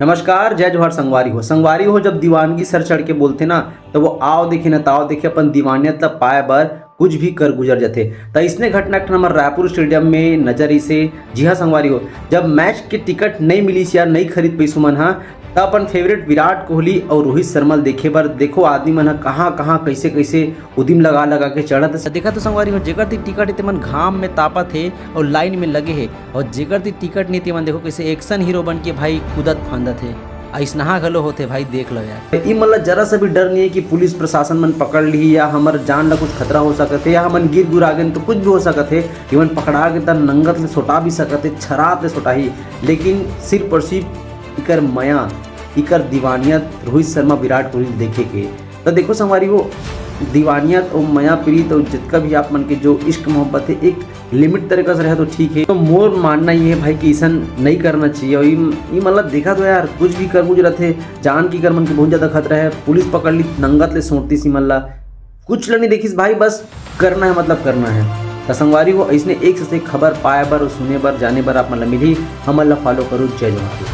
नमस्कार, जय जोहार। संगवारी हो जब दीवानगी सर चढ़ के बोलते ना तो वो आओ देखे न ताओ देखे अपन दीवानियत ला पाए बर कुछ भी कर गुजर जाते। तो इसने घटना एक नंबर रायपुर स्टेडियम में नजर इसे। जी हाँ संगवारी हो, जब मैच के टिकट नहीं मिली या नहीं खरीद पैसु मन हा तब अपन फेवरेट विराट कोहली और रोहित शर्मा देखे बर देखो आदमी मन कहाँ कहाँ कैसे कैसे उदिम लगा लगा के चढ़त। देखा तो संगवारी हो, जेकर ती टिकट ते मन घाम में तापत है और लाइन में लगे है, और जेकर ती टिकट नहीं ते मन देखो कैसे एक्शन हीरो बन के भाई कूदत फांदत है। ऐसनहा घलो होते भाई, देख लो यार। ई मतलब जरा सा भी डर नहीं है कि पुलिस प्रशासन मन पकड़ ली या हमार जान ला कुछ खतरा हो सकते या हमन गिर गुरा गए तो कुछ भी हो सकते। इवन पकड़ा के तर नंगत ले सोटा भी सकते, छरात ले सोटा ही, लेकिन सिर्फ और सिर्फ इकर मया इकर दीवानियत रोहित शर्मा विराट कोहली देखे के। तो देखो संगवारी वो दीवानियत और मया प्रीत और जितना भी आप मन के जो इश्क मोहब्बत है एक लिमिट तरीका से रहे तो ठीक है। तो मोर मानना ये है भाई कि ऐसा नहीं करना चाहिए। और ये मतलब देखा तो यार कुछ भी कर गुजरत है, जान की कर मन के बहुत ज़्यादा खतरा है। पुलिस पकड़ ली नंगत ले सोटती सी मन ला कुछ नहीं देखिस भाई, बस करना है मतलब करना है। तो संगवारी वो ऐसने एक से खबर पाए बर और सुने बर जाने बर आप मतलब मिली हमन ला फॉलो करो। जय जोहार।